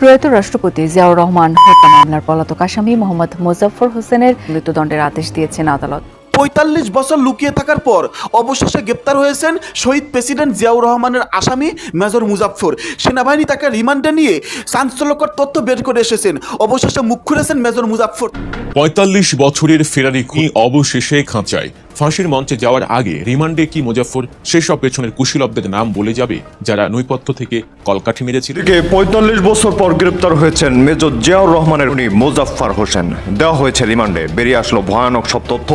প্রয়াত রাষ্ট্রপতি জিয়াউর রহমান হত্যা মামলার পলাতক আসামি মোহাম্মদ মোজাফফর হোসেনের মৃত্যুদণ্ডের আদেশ দিয়েছেন আদালত। ৪৫ বছর লুকিয়ে থাকার পর অবশেষে গ্রেপ্তার হয়েছেন শহীদ প্রেসিডেন্ট জিয়াউর রহমানের আসামি মেজর মুজাফফর। সেনাবাহিনী তাকে রিমান্ডে নিয়ে চাঞ্চল্যকর তথ্য বের করে এসেছেন। অবশেষে মুখ খুলেছেন মেজর মুজাফফর। ৪৫ বছরের ফেরারি খুনি অবশেষে খাঁচায়। ফাঁসির মঞ্চে যাওয়ার আগে রিমান্ডে কি মুজাফফর সেসব পেছনের কুশীলবদের নাম বলে যাবে যারা নৈপথ্য থেকে কলকাঠি মেরেছিল? ৪৫ বছর পর গ্রেপ্তার হয়েছেন মেজর জিয়াউর রহমানের উনি মোজাফফর হোসেন। দেওয়া হয়েছে রিমান্ডে। বেরিয়ে আসলো ভয়ানক সব তথ্য।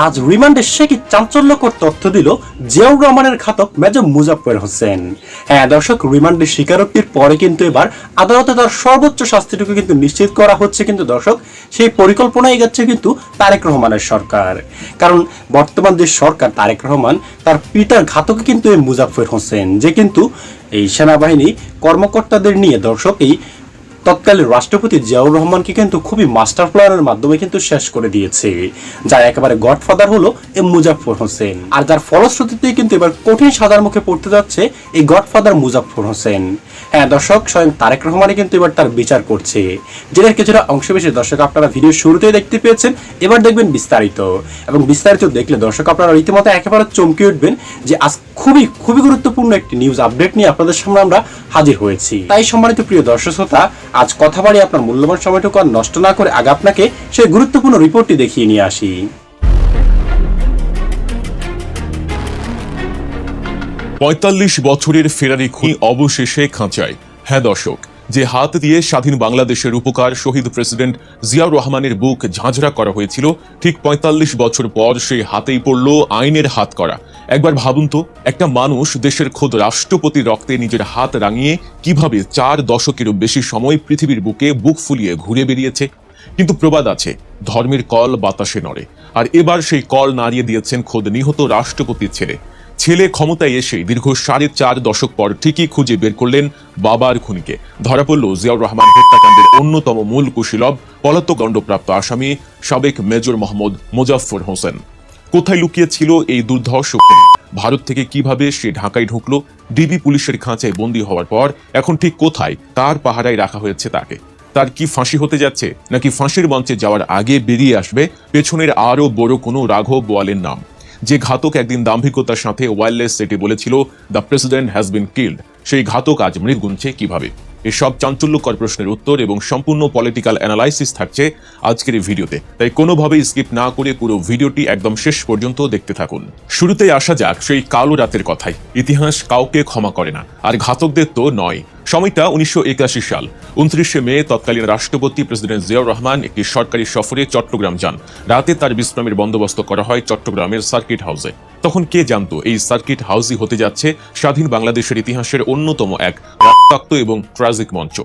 আজ রিমান্ডে সে কি চাঞ্চল্যকর তথ্য দিল জিয়াউর রহমানের ঘাতক মেজর মুজাফফর হোসেন। হ্যাঁ দর্শক, রিমান্ডের স্বীকারোক্তির পরে কিন্তু এবার আদালতে তার সর্বোচ্চ শাস্তিটুকু কিন্তু নিশ্চিত করা হচ্ছে। কিন্তু দর্শক, সেই পরিকল্পনায় এগোচ্ছে কিন্তু তারেক রহমানের সরকার। কারণ বর্তমান যে সরকার তারেক রহমান, তার পিতার ঘাতক কিন্তু এই মুজাফফর হোসেন, যে কিন্তু এই সেনাবাহিনী কর্মকর্তাদের নিয়ে দর্শক এই তৎকালীন রাষ্ট্রপতি জিয়াউর রহমানকে কিন্তু খুবই মাস্টার প্ল্যানের মাধ্যমে কিন্তু শেষ করে দিয়েছে। যার একেবারে গডফাদার হলো এই মুজাফফর হোসেন, আর যার ফলশ্রুতিতে কিন্তু এবার কঠিন সাজার মুখে পড়তে যাচ্ছে এই গডফাদার মুজাফফর হোসেন। হ্যাঁ দর্শক, স্বয়ং তারেক রহমানই কিন্তু এবার তার বিচার করছে, যেটার কিছুটা অংশ বেশি দর্শক আপনারা ভিডিও শুরুতেই দেখতে পেয়েছেন। এবার দেখবেন বিস্তারিত, এবং বিস্তারিত দেখলে দর্শক আপনারা রীতিমতো একেবারে চমকে উঠবেন যে আজ খুবই খুবই গুরুত্বপূর্ণ একটি নিউজ আপডেট নিয়ে আপনাদের সামনে আমরা হাজির হয়েছি। তাই সম্মানিত প্রিয় দর্শক শ্রোতা, আজ কথা বাড়ি আপনার মূল্যবান সময়টুকু আর নষ্ট না করে আগে আপনাকে সেই গুরুত্বপূর্ণ রিপোর্টটি দেখিয়ে নিয়ে আসি। ৪৫ বছরের ফেরারি খুনি অবশেষে খাঁচায়। হ্যাঁ দর্শক, যে হাত দিয়ে স্বাধীন বাংলাদেশের উপকার শহীদ প্রেসিডেন্ট জিয়াউর রহমানের বুক ঝাঁঝরা করা হয়েছিল, ঠিক ৪৫ বছর পর সেই হাতেই পড়ল আইনের হাত করা। একবার ভাবুন তো, একটা মানুষ দেশের খোদ রাষ্ট্রপতির রক্তে নিজের হাত রাঙিয়ে কিভাবে ৪ দশকেরও বেশি সময় পৃথিবীর বুকে বুক ফুলিয়ে ঘুরে বেরিয়েছে। কিন্তু প্রবাদ আছে, ধর্মের কল বাতাসে নড়ে, আর এবার সেই কল নাড়িয়ে দিয়েছেন খোদ নিহত রাষ্ট্রপতির ছেলে ক্ষমতায় এসে দীর্ঘ ৪.৫ দশক পর ঠিকই খুঁজে বের করলেন বাবার খুনিকে। ধরা পড়ল জিয়াউর রহমান হত্যাকাণ্ডের অন্যতম মূল কুশীলব, পলাতক দণ্ডপ্রাপ্ত আসামি সাবেক মেজর মোহাম্মদ মোজাফফর হোসেন। কোথায় লুকিয়ে ছিল এই দুর্ধর্ষ খুনি? ভারত থেকে কিভাবে সে ঢাকায় ঢুকলো? ডিবি পুলিশের খাঁচায় বন্দী হওয়ার পর এখন ঠিক কোথায় তার পাহারায় রাখা হয়েছে তাকে? তার কি ফাঁসি হতে যাচ্ছে, নাকি ফাঁসির মঞ্চে যাওয়ার আগে বেরিয়ে আসবে পেছনের আরো বড় কোনো রাঘব বোয়ালের নাম? যে ঘাতক একদিন দাম্ভিকতার সাথে ওয়্যারলেস সেটে বলেছিল the president has been killed, সেই ঘাতক আজ মৃত গুনছে কিভাবে? এসব চাঞ্চল্যকর প্রশ্নের উত্তর এবং সম্পূর্ণ পলিটিক্যাল অ্যানালাইসিস থাকছে আজকের এই ভিডিওতে, তাই কোনোভাবেই স্কিপ না করে পুরো ভিডিওটি একদম শেষ পর্যন্ত দেখতে থাকুন। শুরুতেই আসা যাক সেই কালো রাতের কথায়। ইতিহাস কাউকে ক্ষমা করে না, আর ঘাতকদের তো নয়। সময়টা ১৯৮১ সাল। ২৯শে মে তৎকালীন রাষ্ট্রপতি প্রেসিডেন্ট জিয়াউর রহমান একটি সরকারি সফরে চট্টগ্রাম যান। রাতে তার বিশ্রামের বন্দোবস্ত করা হয় চট্টগ্রামের সার্কিট হাউসে। তখন কে জানতো এই সার্কিট হাউসই হতে যাচ্ছে স্বাধীন বাংলাদেশের ইতিহাসের অন্যতম এক রক্তাক্ত এবং ট্র্যাজিক মঞ্চ।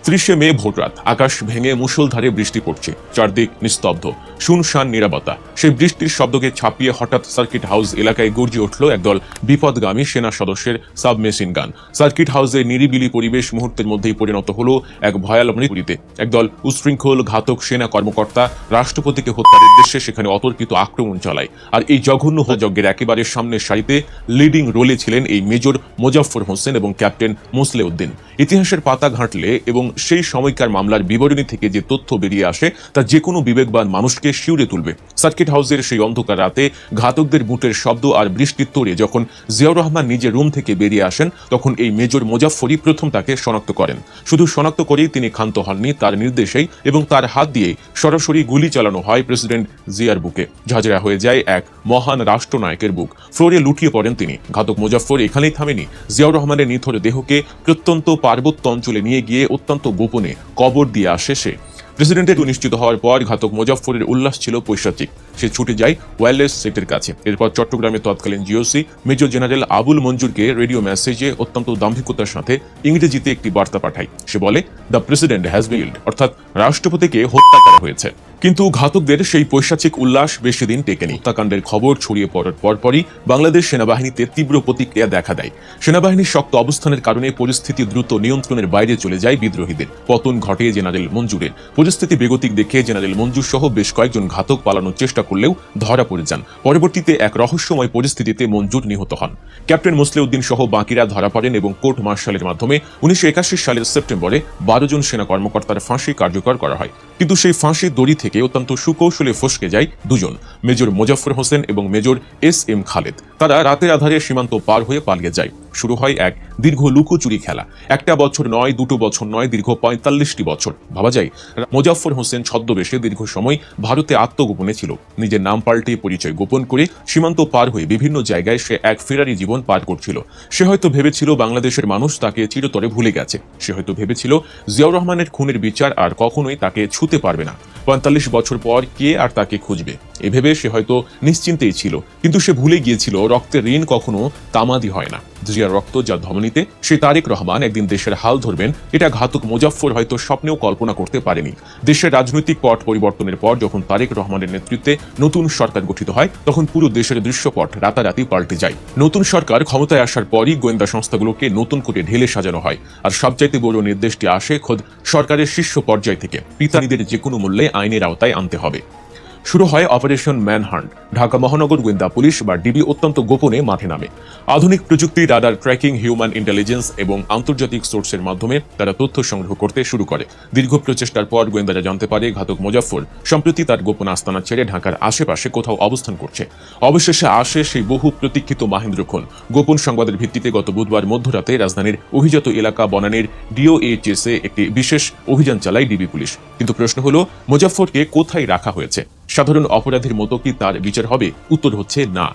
৩০শে মে ভোররাত, আকাশ ভেঙে মুষলধারে বৃষ্টি পড়ছে, চারদিক নিস্তব্ধ, শুনশান নীরবতা। সেই বৃষ্টির শব্দকে ছাপিয়ে হঠাৎ সার্কিট হাউস এলাকায় গর্জে উঠল একদল বিপদগামী সেনা সদস্যের সাবমেশিন গান। সার্কিট হাউসের নিরিবিলি পরিবেশ মুহূর্তের মধ্যেই পরিণত হলো এক ভয়াল মৃত্যুতে। একদল উশৃঙ্খল ঘাতক সেনা কর্মকর্তা রাষ্ট্রপতিকে হত্যার উদ্দেশ্যে সেখানে অতর্কিত আক্রমণ চালায়। আর এই জঘন্য হত্যাযজ্ঞের একেবারে সামনের সারিতে লিডিং রোলে ছিলেন এই মেজর মোজাফফর হোসেন এবং ক্যাপ্টেন মোসলেউদ্দিন। ইতিহাসের পাতা ঘাঁটলে এবং সেই সময়কার মামলার বিবরণী থেকে যে তথ্য বেরিয়ে আসে তা যে কোনো বিবেকবান মানুষকে শিউরে তুলবে। সার্কিট হাউসের সেই অন্ধকার রাতে ঘাতকদের বুটের শব্দ আর বৃষ্টির তোড়ে যখন জিয়াউর রহমান নিজের রুম থেকে বেরিয়ে আসেন, তখন এই মেজর মোজাফফরই প্রথম তাকে শনাক্ত করেন। শুধু শনাক্ত করেই তিনি ক্ষান্ত হননি, তার নির্দেশেই এবং তার হাত দিয়ে সরাসরি গুলি চালানো হয় প্রেসিডেন্ট জিয়ার বুকে। ঝাঁঝরা হয়ে যায় এক মহান রাষ্ট্রনায়কের বুক। ফ্লোরে লুটিয়ে পড়েন তিনি। ঘাতক মোজাফফর এখানেই থামেনি। জিয়াউর রহমানের নিথর দেহকে প্রত্যন্ত পার্বত্য অঞ্চলে নিয়ে গিয়ে অত্যন্ত গোপনে কবর দিয়ে আসে সে। প্রেসিডেন্টের নিশ্চিত হওয়ার পর ঘাতক মোজাফফরের উল্লাস ছিল পৈশাচিক। সে ছুটে যায় ওয়্যারলেস সেটের কাছে। এরপর চট্টগ্রামের তৎকালীন জিওসি মেজর জেনারেল আবুল মঞ্জুরকে রেডিও মেসেজে অত্যন্ত দাম্ভিকতার সাথে ইংরেজিতে একটি বার্তা পাঠায়। সে বলে the president has been killed, অর্থাৎ রাষ্ট্রপতিকে হত্যা করা হয়েছে। কিন্তু ঘাতকদের সেই পৈশাচিক উল্লাস বেশি দিন টেকেনি। হত্যাকাণ্ডের খবর ছড়িয়ে পড়ার পরপরই বাংলাদেশ সেনাবাহিনীতে তীব্র প্রতিক্রিয়া দেখা দেয়। সেনাবাহিনীর শক্ত অবস্থানের কারণে পরিস্থিতি দ্রুত নিয়ন্ত্রণের বাইরে চলে যায় বিদ্রোহীদের। পতন ঘটে জেনারেল মঞ্জুরের। পরিস্থিতি বেগতিক দেখে জেনারেল মঞ্জুর সহ বেশ কয়েকজন ঘাতক পালানোর চেষ্টা করলেও ধরা পড়ে যান। পরবর্তীতে এক রহস্যময় পরিস্থিতিতে মঞ্জুর নিহত হন। ক্যাপ্টেন মোসলেউদ্দিন সহ বাকিরা ধরা পড়েন এবং কোর্ট মার্শালের মাধ্যমে 1981 সালের সেপ্টেম্বরে 12 জন সেনা কর্মকর্তার ফাঁসি কার্যকর করা হয়। কিন্তু সেই ফাঁসির দড়ি থেকে অত্যন্ত সুকৌশলে ফসকে যায় দুজন, মেজর মোজাফফর হোসেন এবং মেজর এস.এম. খালেদ। তারা রাতের আধারে সীমান্ত পার হয়ে পালিয়ে যায়। শুরু হয় এক দীর্ঘ লুকোচুরি খেলা। একটা বছর নয়, দুটো বছর নয়, দীর্ঘ 45টি বছর। ভাবা যায় মোজাফফর হোসেন ছদ্মবেশে দীর্ঘ সময় ভারতে আত্মগোপনে ছিল। নিজের নাম পাল্টে পরিচয় গোপন করে সীমান্ত পার হয়ে বিভিন্ন জায়গায় সে এক ফেরারি জীবন পার করছিল। সে হয়তো ভেবেছিল বাংলাদেশের মানুষ তাকে চিরতরে ভুলে গেছে। সে হয়তো ভেবেছিল জিয়াউর রহমানের খুনের বিচার আর কখনোই তাকে ছুঁতে পারবে না। 45 বছর পর কে আর তাকে খুঁজবে, এ ভেবে সে হয়তো নিশ্চিন্তেই ছিল। কিন্তু সে ভুলে গিয়েছিল রক্তের ঋণ কখনো তামাদি হয় না। জিয়ার রক্ত যা ধমনীতে, সে তারেক রহমান একদিন দেশের হাল ধরবেন, এটা ঘাতক মোজাফফর হয়তো স্বপ্নেও কল্পনা করতে পারেনি। দেশের রাজনৈতিক পট পরিবর্তনের পর যখন তারেক রহমানের নেতৃত্বে নতুন সরকার গঠিত হয়, তখন পুরো দেশের দৃশ্যপট রাতারাতি পাল্টে যায়। নতুন সরকার ক্ষমতায় আসার পরই গোয়েন্দা সংস্থাগুলোকে নতুন করে ঢেলে সাজানো হয়। আর সবচাইতে বড় নির্দেশটি আসে খোদ সরকারের শীর্ষ পর্যায় থেকে, পিতানিদের যে কোনো মূল্যে আইনের আওতায় আনতে হবে। শুরু হয় অপারেশন ম্যানহান্ট। ঢাকা মহানগর গোয়েন্দা পুলিশ বা ডিবি অত্যন্ত গোপনে মাঠে নামে। আধুনিক প্রযুক্তি, রাডার ট্র্যাকিং, হিউম্যান ইন্টেলিজেন্স এবং আন্তর্জাতিক সোর্সের মাধ্যমে তারা তথ্য সংগ্রহ করতে শুরু করে। দীর্ঘ প্রচেষ্টার পর গোয়েন্দারা জানতে পারে ঘাতক মোজাফফর সম্প্রতি তার গোপন আস্তানা ছেড়ে ঢাকার আশেপাশে কোথাও অবস্থান করছে। অবশেষে আসে সেই বহু প্রতীক্ষিত মাহেন্দ্রক্ষণ। গোপন সংবাদের ভিত্তিতে গত বুধবার মধ্যরাতে রাজধানীর অভিজাত এলাকা বনানীর ডিওএইচএসে একটি বিশেষ অভিযান চালায় ডিবি পুলিশ। কিন্তু প্রশ্ন হলো, মোজাফফরকে কোথায় রাখা হয়েছে? সাধারণ অপরাধীর মতো কি তার বিচার হবে? উত্তর হচ্ছে না।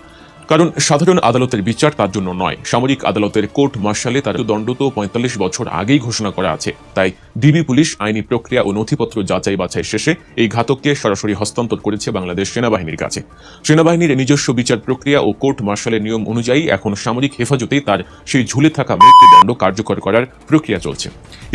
কারণ সাধারণ আদালতের বিচার তার জন্য নয়, সামরিক আদালতের কোর্ট মার্শালে তার দণ্ড তো 45 বছর আগেই ঘোষণা করা আছে। তাই ডিবি পুলিশ আইনি প্রক্রিয়া ও নথিপত্র যাচাই বাছাই শেষে এই ঘাতককে সরাসরি হস্তান্তর করেছে বাংলাদেশ সেনাবাহিনীর কাছে। সেনাবাহিনীর নিজস্ব বিচার প্রক্রিয়া ও কোর্ট মার্শালের নিয়ম অনুযায়ী এখন সামরিক হেফাজতেই তার সেই ঝুলে থাকা মৃত্যুদণ্ড কার্যকর করার প্রক্রিয়া চলছে।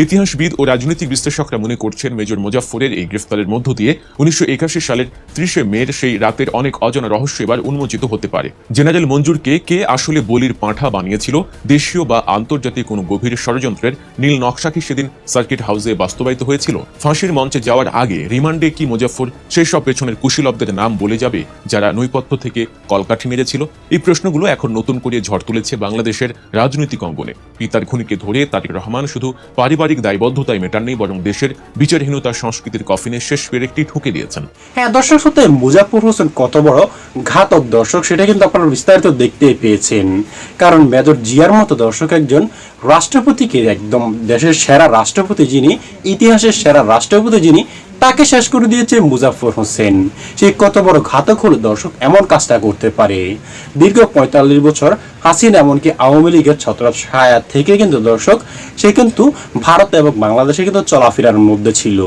ইতিহাসবিদ ও রাজনৈতিক বিশ্লেষকরা মনে করছেন মেজর মোজাফফরের এই গ্রেফতারের মধ্য দিয়ে 1981 সালের 30 মের সেই রাতের অনেক অজানা রহস্য এবার উন্মোচিত হতে পারে। জেনারেল মঞ্জুরকে কে আসলে বলির পাঁঠা বানিয়েছিল? দেশীয় বা আন্তর্জাতিক কোনো গভীর ষড়যন্ত্রের নীল নকশা কি সেদিন সার্কিট হাউসে বাস্তবায়িত হয়েছিল? ফাঁসির মঞ্চে যাওয়ার আগে রিমান্ডে কি মোজাফফর সেই সব পেছনের কুশীলবদের নাম বলে যাবে যারা নৈপথ্য থেকে কলকাঠি মেরেছিল? এই প্রশ্নগুলো এখন নতুন করে ঝড় তুলেছে বাংলাদেশের রাজনৈতিক অঙ্গনে। পিতার খুনিকে ধরে তারেক রহমান শুধু পারিবারিক দায়বদ্ধতায় মেটাননি, বরং দেশের বিচারহীনতা সংস্কৃতির কফিনে শেষ পেরেকটি ঠুকে দিয়েছেন। হ্যাঁ দর্শক, সত্যি মোজাফফর হোসেন কত বড় ঘাতক দর্শক সেটা কিন্তু আপনারা বিস্তারিত দেখতে পেয়েছেন। কারণ মেজর জিয়ার মতো দর্শক একজন রাষ্ট্রপতিকে, একদম দেশের সেরা রাষ্ট্রপতি যিনি, ইতিহাসের সেরা রাষ্ট্রপতি যিনি, তাকে শেষ করে দিয়েছে মোজাফফর হোসেন। সে কত বড় ঘাতক হলো দর্শক এমন কাজটা করতে পারে। দীর্ঘ 45 বছর হাসিনা এমনকি আওয়ামী লীগের ছত্রছায়া থেকে কিন্তু দর্শক সে কিন্তু ভারত এবং বাংলাদেশে কিন্তু চলাফেরার মধ্যে ছিল।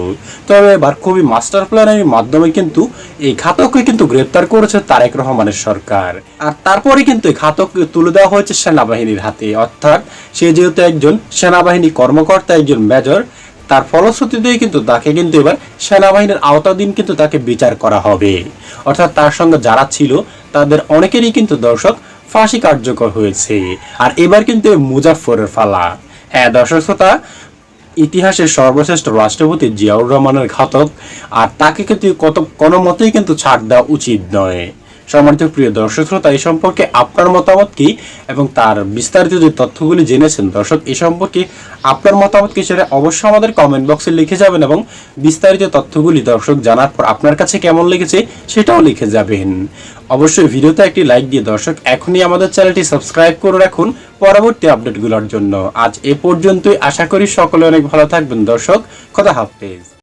তবে এবার খুবই মাস্টার প্ল্যানের মাধ্যমে কিন্তু এই ঘাতককে কিন্তু গ্রেপ্তার করেছে তারেক রহমানের সরকার। আর তারপরে কিন্তু এই ঘাতককে তুলে দেওয়া হয়েছে সেনাবাহিনীর হাতে। অর্থাৎ সে যেহেতু একজন সেনাবাহিনী কর্মকর্তা, একজন মেজর, তার ফলশ্রুতিতেই কিন্তু তাকে কিন্তু এবার সেনাবাহিনীর আওতাধীন কিন্তু তাকে বিচার করা হবে। অর্থাৎ তার সঙ্গে যারা ছিল তাদের অনেকেরই কিন্তু দর্শক ফাঁসি কার্যকর হয়েছে। আর এবার কিন্তু মুজাফফরের ফালা। হ্যাঁ দর্শক শ্রোতা, ইতিহাসের সর্বশ্রেষ্ঠ রাষ্ট্রপতি জিয়াউর রহমানের ঘাতক, আর তাকে কিন্তু কোনো মতেই কিন্তু ছাড় দেওয়া উচিত নয়। সম্মানিত প্রিয় দর্শক শ্রোতা, এই সম্পর্কে আপনার মতামত কি এবং তার বিস্তারিত যে তথ্যগুলি জেনেছেন দর্শক, এই সম্পর্কে আপনার মতামত কি সেটা অবশ্যই আমাদের কমেন্ট বক্সে লিখে যাবেন এবং বিস্তারিত তথ্যগুলি দর্শক জানার পর আপনার কাছে কেমন লেগেছে সেটাও লিখে যাবেন। অবশ্যই ভিডিওতে একটি লাইক দিয়ে দর্শক এখনই আমাদের চ্যানেলটি সাবস্ক্রাইব করে রাখুন পরবর্তী আপডেটগুলোর জন্য। আজ এ পর্যন্তই, আশা করি সকলে অনেক ভালো থাকবেন দর্শক। খোদা হাফেজ।